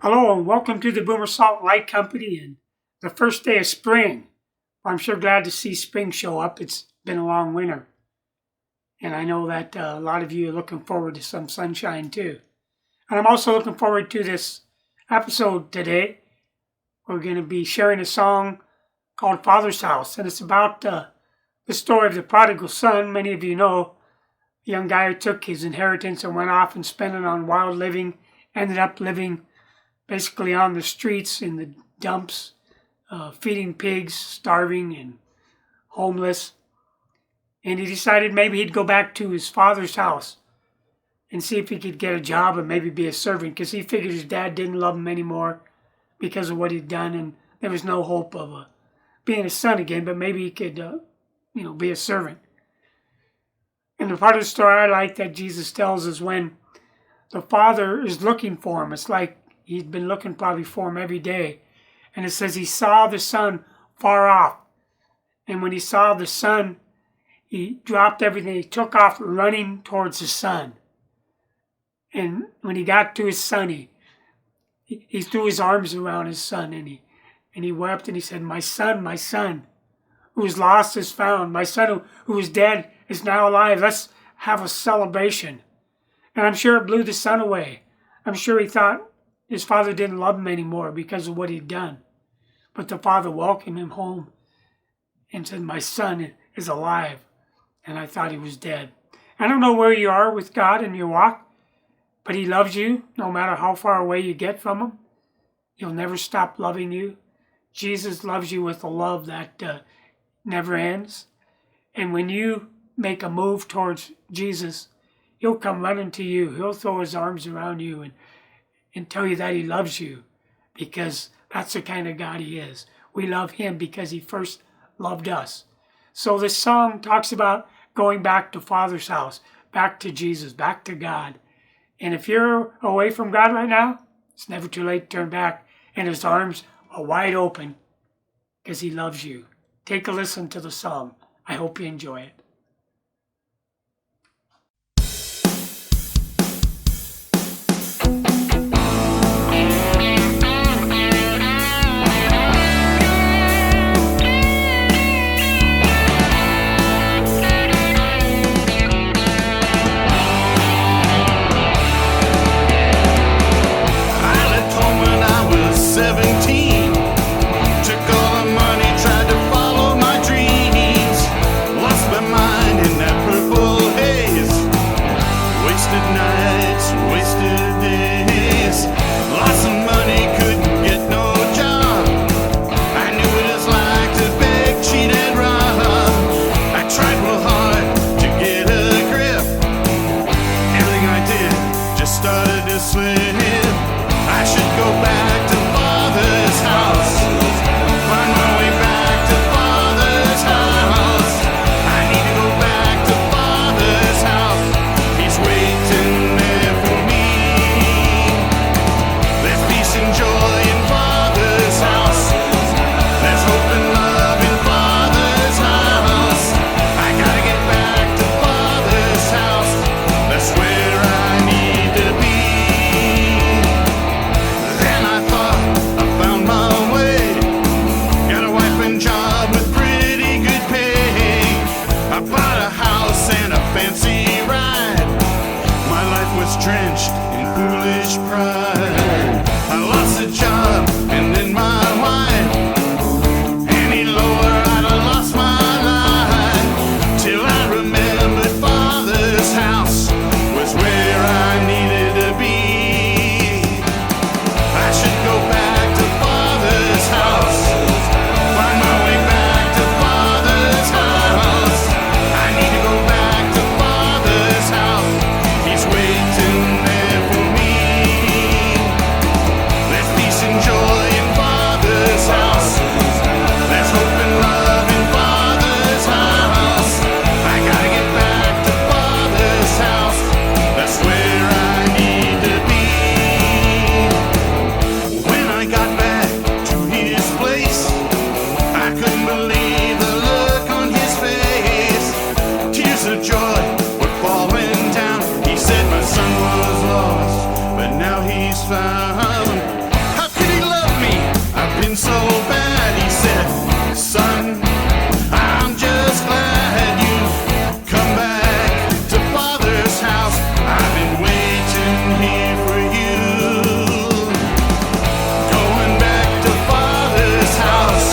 Hello and welcome to the Boomer Salt Light Company and the first day of spring. I'm sure glad to see spring show up. It's been a long winter. And I know that a lot of you are looking forward to some sunshine too. And I'm also looking forward to this episode today. We're going to be sharing a song called Father's House. And it's about the story of the prodigal son. Many of you know a young guy who took his inheritance and went off and spent it on wild living, ended up living basically on the streets, in the dumps, feeding pigs, starving and homeless. And he decided maybe he'd go back to his father's house and see if he could get a job and maybe be a servant, because he figured his dad didn't love him anymore because of what he'd done, and there was no hope of being a son again, but maybe he could be a servant. And the part of the story I like that Jesus tells is when the father is looking for him. It's like he'd been looking probably for him every day. And it says he saw the son far off. And when he saw the son, he dropped everything. He took off running towards the son. And when he got to his son, he threw his arms around his son and he wept and he said, my son, who was lost is found. My son who was dead is now alive. Let's have a celebration. And I'm sure it blew the son away. I'm sure he thought his father didn't love him anymore because of what he'd done. But the father welcomed him home and said, my son is alive. And I thought he was dead. I don't know where you are with God in your walk, but he loves you no matter how far away you get from him. He'll never stop loving you. Jesus loves you with a love that never ends. And when you make a move towards Jesus, he'll come running to you. He'll throw his arms around you and tell you that he loves you, because that's the kind of God he is. We love him because he first loved us. So this song talks about going back to Father's house, back to Jesus, back to God. And if you're away from God right now, it's never too late to turn back, and his arms are wide open because he loves you. Take a listen to the song. I hope you enjoy it. Drenched in foolish pride, I lost a job and then my wife. Any lower, I'd have lost my life, till I remembered Father's house was where I needed to be. I should go back to Father's house, find my way back to Father's house. I need to go back to Father's house. He's waiting there for me. There's peace and joy in Father's house. There's hope and love in Father's house. I gotta get back to Father's house. That's where I need to be. When I got back to his place, I couldn't believe the look on his face. Tears of joy were falling down. He said my son was lost, but now he's found. so bad. He said, son, I'm just glad you come back to Father's house. I've been waiting here for you. Going back to Father's house.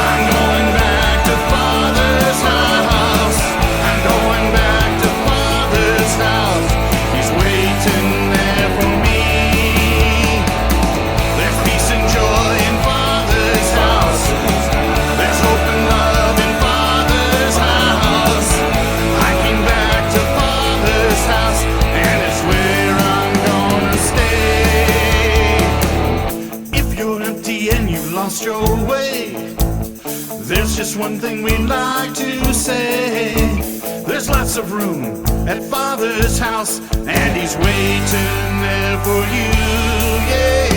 I'm going back to Father's house. I'm going back to Father's house. He's waiting there for me. There's peace and joy in Father's house. There's hope and love in Father's house. I came back to Father's house, and it's where I'm gonna stay. If you're empty and you lost your way, there's just one thing we'd like to say. There's lots of room at Father's house, and He's waiting there for you. Yeah.